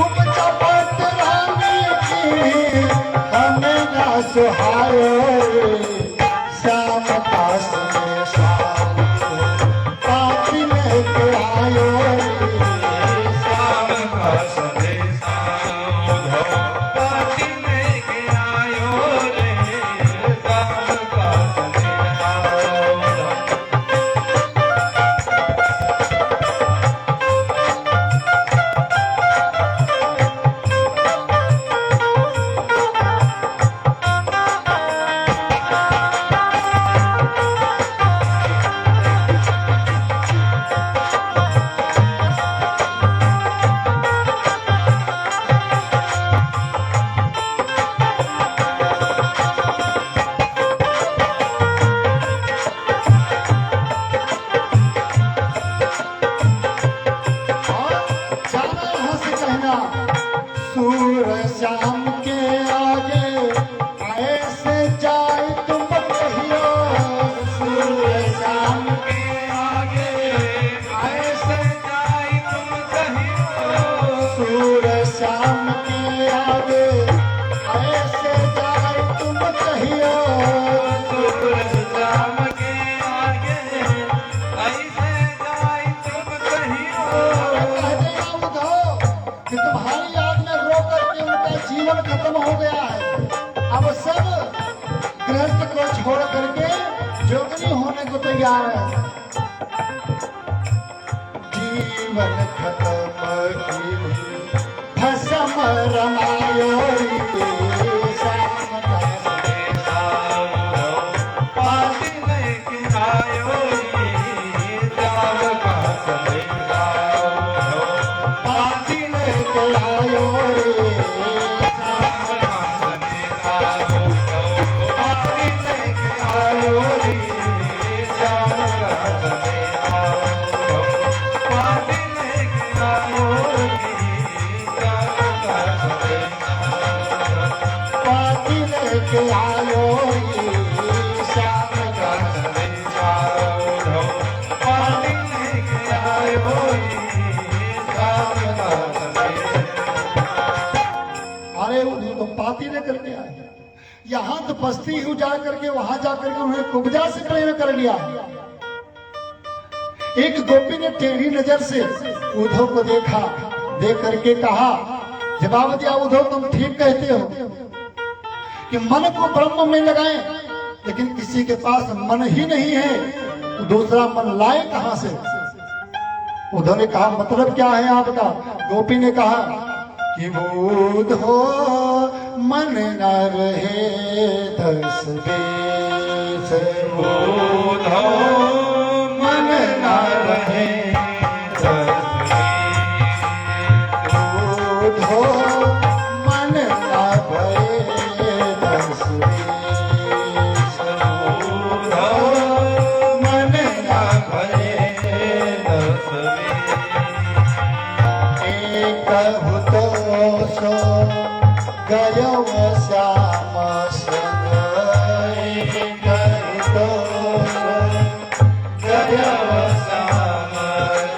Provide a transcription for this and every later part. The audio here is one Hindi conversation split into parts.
उपचपत रानी की हमें ना सुहायो श्याम का संदेशान पाती लेके आयो श्याम का संदेशा उधो पाती लेके आयो रे श्याम का संदेशा उधो सूर श्याम के आगे ऐसे जाए तुम कहियो सूर श्याम के आगे ऐसे जाई तुम कहियो सूर श्याम के आगे ऐसे जाए तुम कहियो सूरज श्याम के आगे ऐसे जाई तुम कहियो कह देना उधो कि तुम्हारी याद में रो करके उनका जीवन खत्म हो गया है। अब सब गृहस्थ को छोड़ करके जोगनी होने को तैयार है। जीवन खत्म की भस्म रमायो श्याम का संदेशा उधो पाती लेके आयो रे श्याम का संदेशा उधो पाती लेके आयो श्याम का संदेशा उधो पाती लेके आयो रे श्याम का संदेशा उधो पाती लेके आयो रे श्याम का संदेशा पाती लेके आयो श्याम का संदेशा उधो पाती लेके आयो रे श्याम का संदेशा अरे उन्हें तो पाती लेकर के आए। यहाँ तो बस्ती ही जा करके वहां जा करके उन्हें कुब्जा से प्रेम कर लिया। एक गोपी ने टेढ़ी नजर से उद्धव को देखा, देख करके कहा, जवाब दिया, उद्धव तुम ठीक कहते हो कि मन को ब्रह्म में लगाएं, लेकिन किसी के पास मन ही नहीं है तो दूसरा मन लाए कहां से। उद्धव ने कहा मतलब क्या है आपका। गोपी ने कहा कि बोध हो मन न रहे दस बीस उधो मन न रहे बोध हो मन न भये दस बीस उधो मन न भये एक तो सो गयो श्याम संग एक तो सो गयो श्याम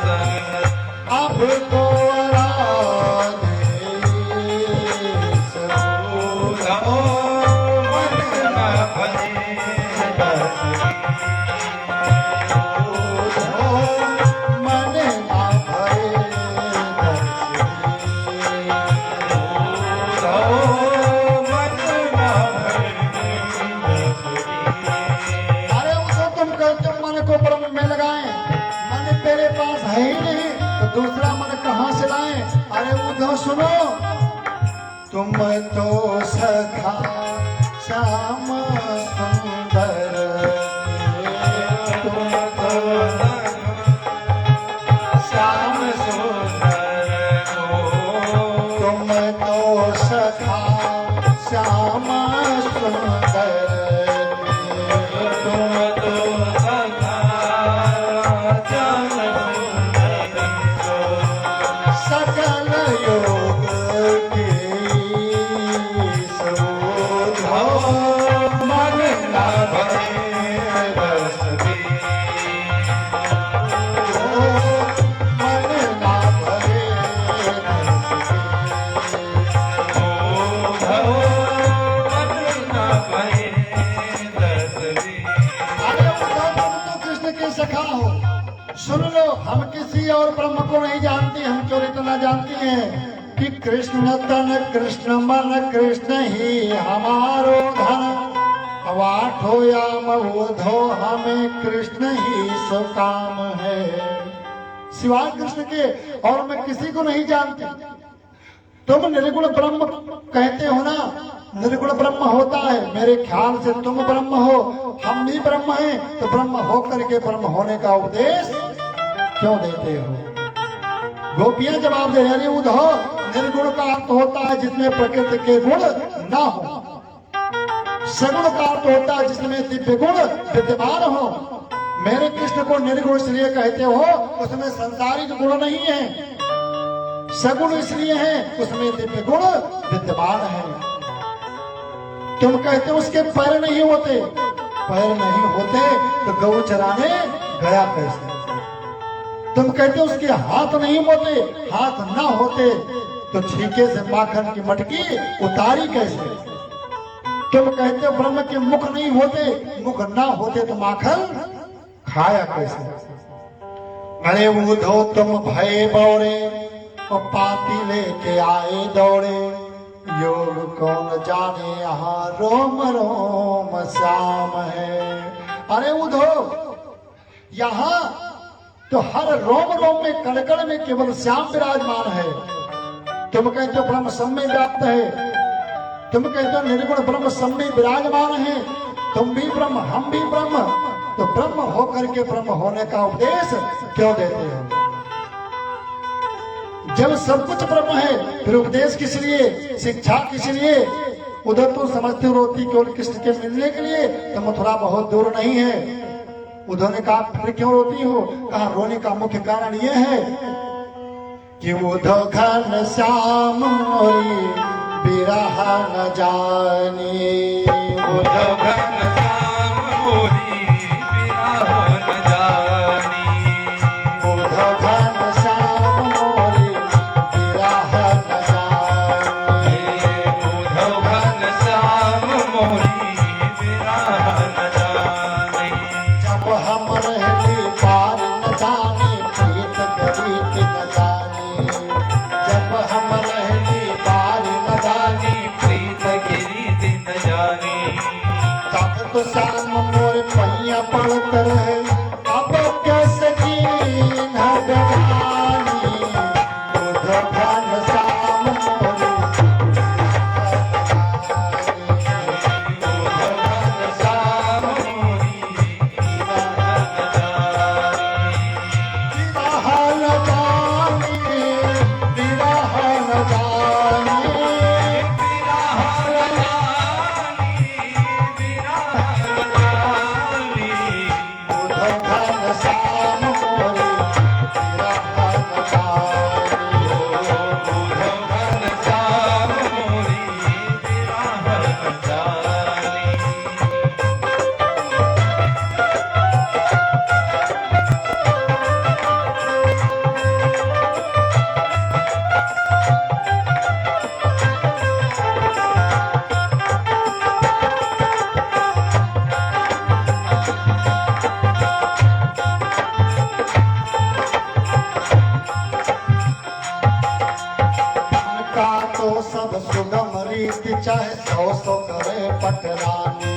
संग अब को राधे उधो मन न भये मन ना भये अरे उसे तुम कहते हो मन को ब्रह्म में लगाएं, मन तेरे पास है ही नहीं तो दूसरा मन कहां से लाएं। अरे उद्धव सुनो, तुम तो सखा श्याम सुंदर, तुम तो श्याम तुम तो सखा श्याम सुंदर, तुम तो सखा सकल योग की शोधा मन न भये बस मन न और ब्रह्म को नहीं जानती, हम क्यों इतना जानती हैं कि कृष्ण तन कृष्ण मन कृष्ण ही हमारो धन, अवाठो या मवोधो हमें कृष्ण ही सुकाम है। सिवाय कृष्ण के और मैं किसी को नहीं जानती। तुम निर्गुण ब्रह्म कहते हो ना, निर्गुण ब्रह्म होता है, मेरे ख्याल से तुम ब्रह्म हो, हम भी ब्रह्म हैं, तो ब्रह्म होकर के ब्रह्म होने का उपदेश क्यों देते हो? गोपियां जवाब दे रही, उद्धव निर्गुण का अर्थ होता है जिसमें प्रकृति के गुण ना हो, सगुण का अर्थ होता है जिसमें दिव्य गुण विद्यमान हो। मेरे कृष्ण को निर्गुण इसलिए कहते हो, उसमें संसारिक गुण नहीं है, सगुण इसलिए है उसमें दिव्य गुण विद्यमान है। तुम कहते हो उसके पैर नहीं होते, पैर नहीं होते तो गौ चराने गया कैसे? तुम कहते हो उसके हाथ नहीं होते, हाथ ना होते तो छीके से माखन की मटकी उतारी कैसे? तुम कहते हो ब्रह्म के मुख नहीं होते, मुख ना होते तो माखन खाया कैसे? अरे उद्धव तुम भय बौरे और पाती लेके आए दौड़े, योग कौन जाने यहाँ रोम रोम श्याम है। अरे उद्धव यहाँ तो हर रोम रोम में कड़कड़ में केवल श्याम विराजमान है। तुम कहते हो ब्रह्म सब में व्याप्त है, तुम कहते हो निर्गुण ब्रह्म सब में विराजमान है, तुम भी ब्रह्म हम भी ब्रह्म, तो ब्रह्म होकर के ब्रह्म होने का उपदेश क्यों देते हो? जब सब कुछ ब्रह्म है फिर उपदेश किस लिए, शिक्षा किस लिए? उधर तो समझते हो रोती केवल कृष्ण के मिलने के लिए, तो मथुरा बहुत दूर नहीं है। उधर ने कहा फिर क्यों रोती हो? कहा रोने का मुख्य कारण यह है कि उद्धव घन श्याम मोरी बिरह न जानी, उद्धव घन श्याम मोरी बिरह न जानी, उद्धव घन श्याम मोरी बिरह न जानी, उद्धव घन श्याम मोरी बिरह न जानी। जब हम रहली पार न जानी प्रीत गरीब न जानी, जब हम रहली पार न जानी प्रीत गिरी न जानी, तब तो श्याम मोर पैया पड़त रहे, अब कैसे जीन भगवानी, उद्धव घन श्याम मोर श्याम मोरी विरह न जानी, विरह न जानी, उद्धव घन श्याम मोर विरह न जानी। का तो सब सुगम रीति चाहे सौ करे पटरानी,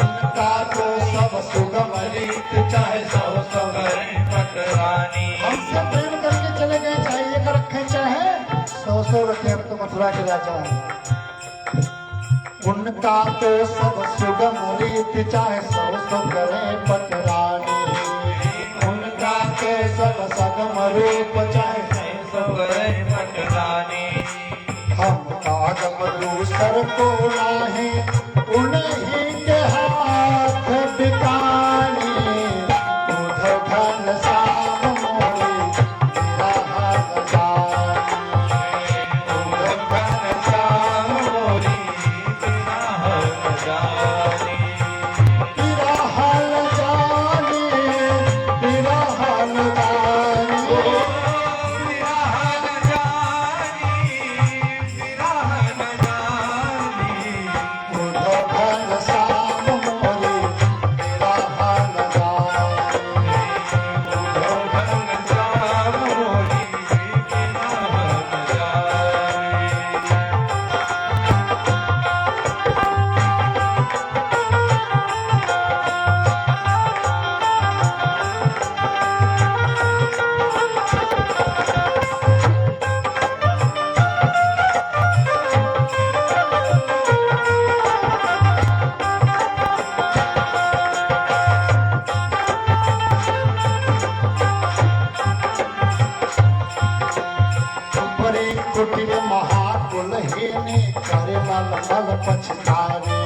उनका तो सब सुगम रीति चाहे सौ हमसे प्रेम करके चले गए, चाहे एक रखे चाहे सौ रखे, अब तो मथुरा के राजा हैं। उनका तो सब सुगम रीति चाहे सौ करे पटरानी, उनका तो सब सगम रूप चाहे हम आगम दूसर को लाहे, उन्हीं के हाथ बिकानी, उद्धव घन श्याम मोरी बिरह न जानी, उद्धव घन श्याम मोरी बिरह न जानी। बिरह न जानी। कुटिल महाकुल हेने करे मल मल पछतावे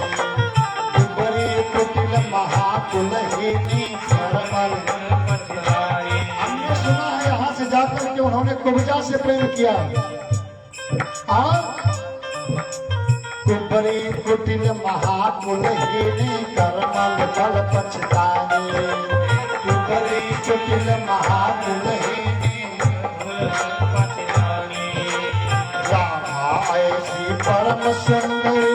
कुबरी कुटिल महाकुल हेने करे मल पछताए। हमने सुना है यहाँ से जाकर के उन्होंने कुब्जा से प्रेम किया और कुबरी कुटिल महाकुल हेने करे मल मल पछतावे कुबरी कुटिल महाकुल हेने ऐसी परम सुंदरी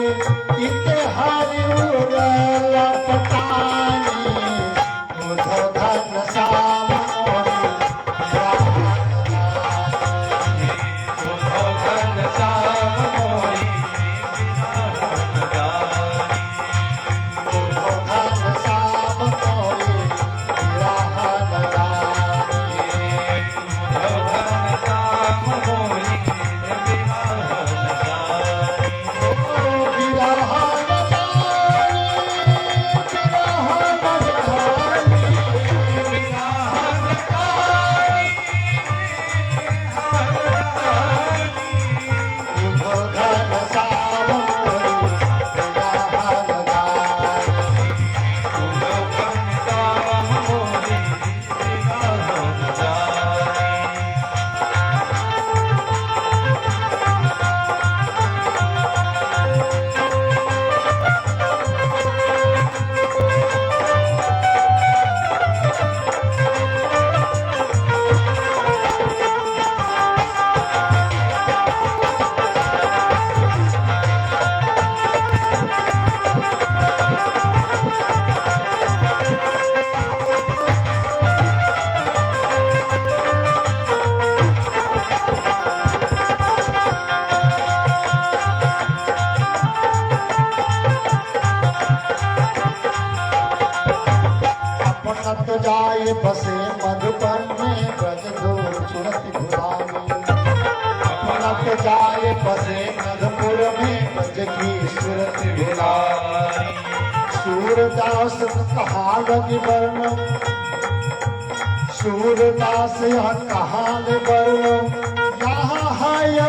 इतिहारी उड़ला पटानी उधो धन साम तो जाए बसे मधुबन में ब्रज दूर सुरत घुरानी अपना तो जाए बसे मधुपुर में ब्रज की सूरत घुरानी सूरदास कहा लगी वर्ण सूरदास यह कहा ले वर्ण यहाँ है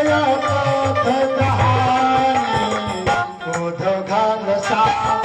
कहानी उधो घन साम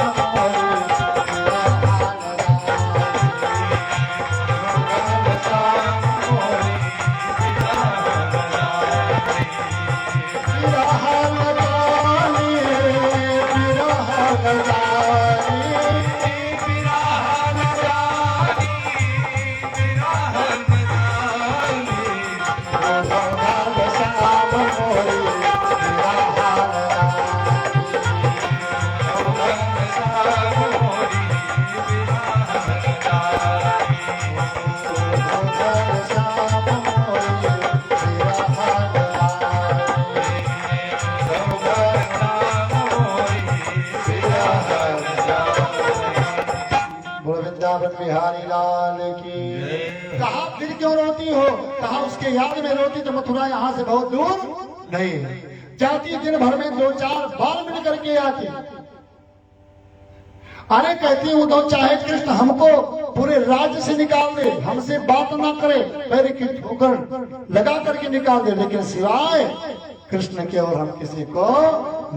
बिहारी लाल की। कहा फिर क्यों रोती हो? कहा उसके याद में रोती तो मथुरा यहाँ से बहुत दूर नहीं जाती, दिन भर में 2-4 बार मिल करके आती। अरे कहती उद्धव चाहे कृष्ण हमको पूरे राज्य से निकाल दे, हमसे बात ना करे, पैर की ठोकर लगा करके निकाल दे, लेकिन सिवाय कृष्ण के और हम किसी को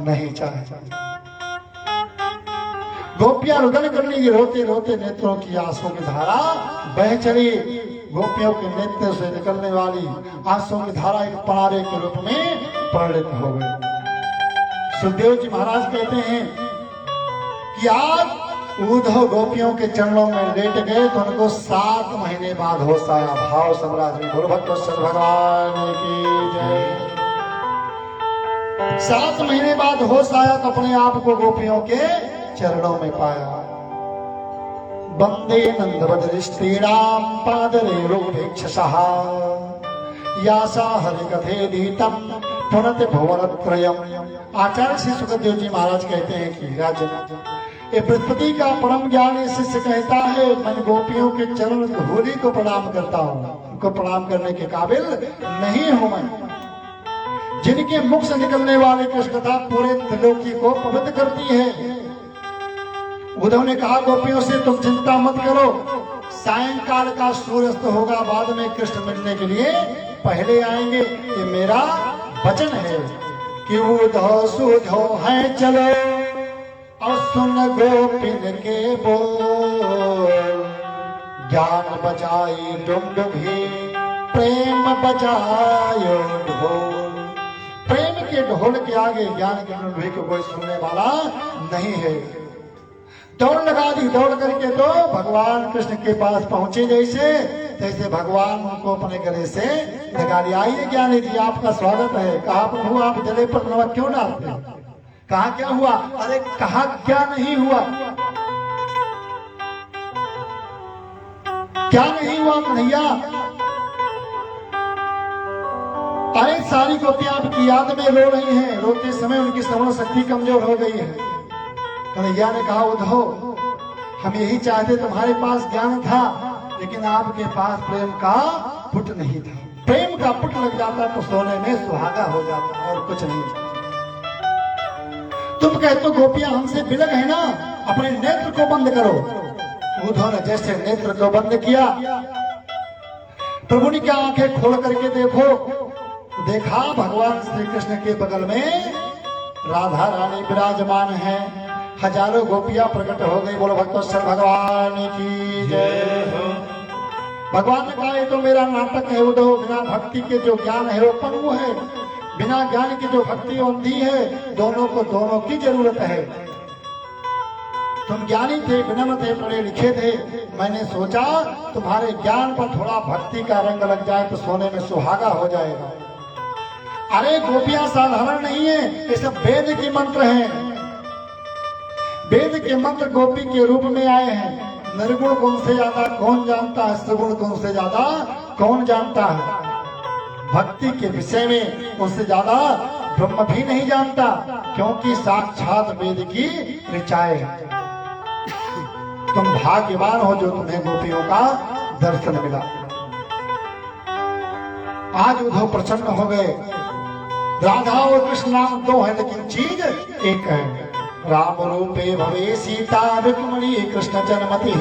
नहीं चाहते। गोपियां रुदन कर ली, रोते रोते नेत्रों की आंसुओं की धारा बह चली। गोपियों के नेत्र से निकलने वाली आंसुओं की धारा एक पनारे के रूप में परिणत हो गई। सुखदेव जी महाराज कहते हैं कि आज उद्धव गोपियों के चरणों में लेट गए तो उनको 7 महीने बाद होश आया। भाव सम्राट गुरु भक्त भगवान की जय। 7 महीने बाद होश आया तो अपने आप को गोपियों के चरणों में पाया। वंदे नंदवदरिष्टीणां पादरेणुभिक्षसः यासा हरिकथेदीतं पुनत भुवनत्रयम्। आचार्य श्री सुखदेव जी महाराज कहते हैं कि राजन, ये बृहस्पति का परम ज्ञानी शिष्य कहता है मैं गोपियों के चरण धूलि को प्रणाम करता हूँ, उनको प्रणाम करने के काबिल नहीं हूँ मैं। जिनके मुख से निकलने वाली कृष्ण कथा पूरे त्रिलोकी को पवित्र करती है। उद्धव ने कहा गोपियों से तुम चिंता मत करो, सायंकाल का सूर्यास्त होगा, बाद में कृष्ण मिलने के लिए पहले आएंगे। ये मेरा वचन है कि उधो सुधो है चलो और सुन गोपिन के बोल, ज्ञान बजाई डुमडुभी प्रेम बजायो ढोल। प्रेम के ढोल के आगे ज्ञान के डुमडुभी को कोई सुनने वाला नहीं है। दौड़ लगा दी, दौड़ करके तो भगवान कृष्ण के पास पहुंचे जैसे भगवान उनको अपने गले से लगा लिया। आइए ज्ञानी जी, आपका स्वागत है। कहा प्रभु आप गले पर नमक क्यों डालते हैं? कहा क्या हुआ? अरे कहा क्या नहीं हुआ, क्या नहीं हुआ कन्हैया? अरे सारी गोपियां आपकी याद में रो रही हैं, रोते समय उनकी श्रवण शक्ति कमजोर हो गई है। कन्हैया ने कहा उद्धव, हम यही चाहते, तुम्हारे पास ज्ञान था लेकिन आपके पास प्रेम का पुट नहीं था। प्रेम का पुट लग जाता तो सोने में सुहागा हो जाता, और कुछ नहीं। तुम कहते हो गोपियां हमसे बिलग है ना, अपने नेत्र को बंद करो। उद्धव ने जैसे नेत्र को बंद किया, प्रभु ने क्या आंखें खोल करके देखा भगवान श्री कृष्ण के बगल में राधा रानी विराजमान है। हजारों गोपियां प्रकट हो गई। बोलो भक्तोत्सल भगवान की जय। भगवान ने कहा ये तो मेरा नाटक है उद्धव, बिना भक्ति के जो ज्ञान है वो पंगु है, बिना ज्ञान की जो भक्ति अंधी है। दोनों को दोनों की जरूरत है। तुम ज्ञानी थे, विनम्र थे, पढ़े लिखे थे, मैंने सोचा तुम्हारे ज्ञान पर थोड़ा भक्ति का रंग लग जाए तो सोने में सुहागा हो जाएगा। अरे गोपियां साधारण नहीं है, ये सब वेद के मंत्र हैं। वेद के मंत्र गोपी के रूप में आए हैं। निर्गुण गुण से ज्यादा कौन जानता है, सगुण गुण से ज्यादा कौन जानता है। भक्ति के विषय में उनसे ज्यादा ब्रह्म भी नहीं जानता, क्योंकि साक्षात वेद की ऋचाएं है। तुम भाग्यवान हो जो तुम्हें गोपियों का दर्शन मिला। आज उद्धव प्रसन्न हो गए। राधा और कृष्ण नाम दो है लेकिन चीज एक है। राम रूपे भवे सीता रुक्मिणी कृष्ण जन्मति।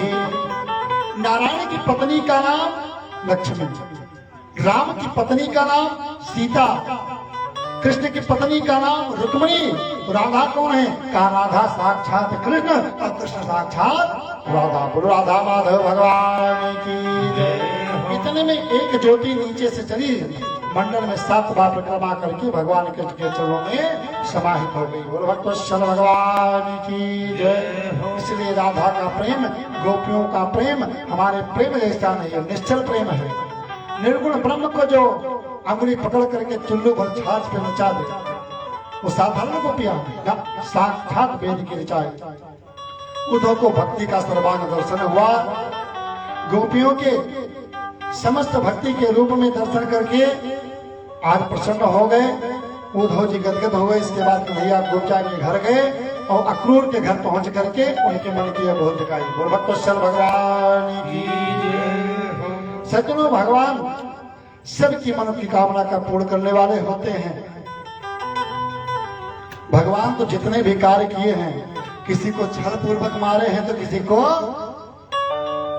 नारायण की पत्नी का नाम लक्ष्मी, राम की पत्नी का नाम सीता, कृष्ण की पत्नी का नाम रुक्मिणी। राधा कौन है? कहा राधा साक्षात कृष्ण और कृष्ण साक्षात राधा। बोलो राधा माधव भगवान की जय। इतने में एक ज्योति नीचे से चली, मंडल में 7 बार परिक्रमा करके भगवान कृष्ण के चरणों में समाहित हो गई। बोलो भक्तवत्सल भगवान की जय। इसलिए राधा का प्रेम, गोपियों का प्रेम हमारे प्रेम जैसा नहीं है, निश्चल प्रेम है। निर्गुण ब्रह्म को जो अंगुली पकड़ करके चुल्लू भर छाछ पे नचा दे, वो साधारण गोपियां या साक्षात वेद की ऋचाएं। उद्धव को भक्ति का सर्वांग दर्शन हुआ। गोपियों के समस्त भक्ति के रूप में दर्शन करके आज प्रसन्न हो गए। उद्धव जी गदगद हो गए। इसके बाद कन्हैया गोपिया के घर गए और अक्रूर के घर पहुंच करके उनके मन की बोल दिखाई। बोल भक्तवत्सल भगवान की जय। सज्जनों, भगवान सबकी मन की कामना का पूर्ण करने वाले होते हैं। भगवान तो जितने भी कार्य किए हैं, किसी को छल पूर्वक मारे हैं तो किसी को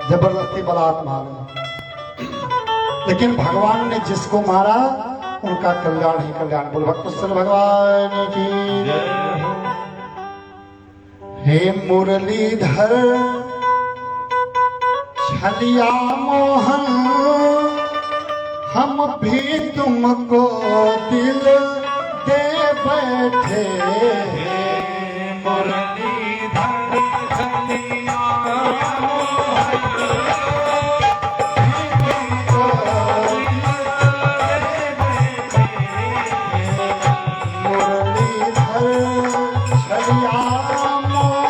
जबरदस्ती बलात् मारे, लेकिन भगवान ने जिसको मारा उनका कल्याण ही कल्याण। बोल भक्तवत्सल भगवान की जय। हे मुरलीधर छलिया मोहन, हम भी तुमको दिल दे बैठे। मुरलीधर छलिया बैठे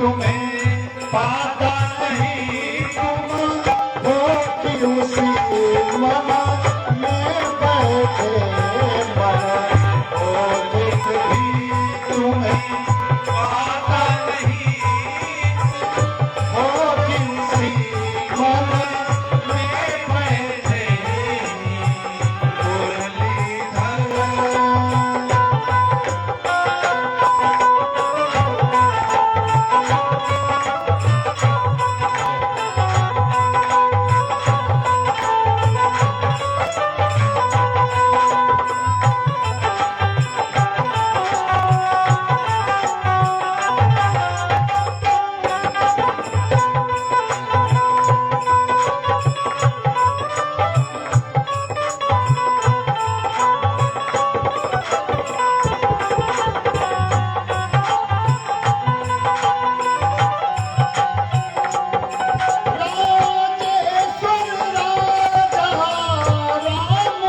तुम्हें पाता नहीं तुम हो कि उसी मन में बैठे मन ओ दुख भी तुम्हें पाता नहीं हो कि उसी मन में बैठे मुरलीधर राजेश्वर राजा राम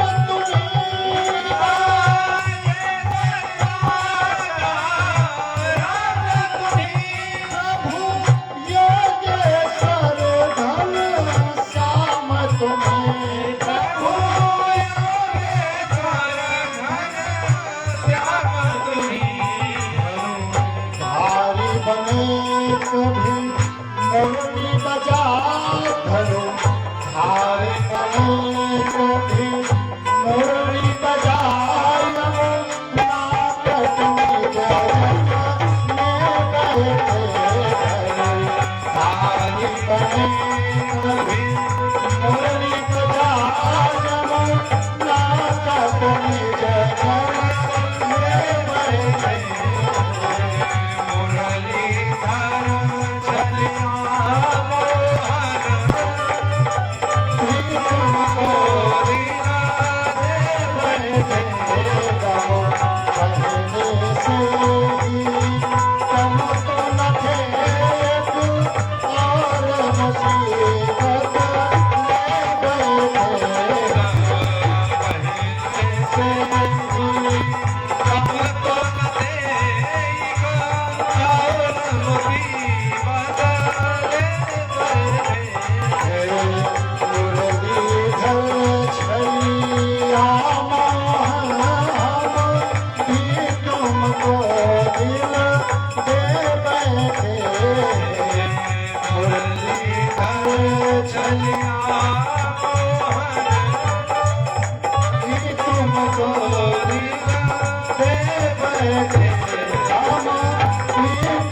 प्रभु योगेश्वर धन श्याम तुम्हें प्रभु भारी बने कभी मुरली बजा धरो भारी बने कभी मुरली बजा नमो नाथ तुम्हें जगत में बैठे धरो भारी बने कभी मुरली बजा नमो नाथ तुम्हें जगत में बैठे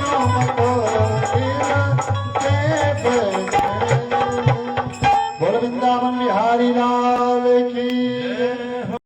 तुमको दिल दे बैठे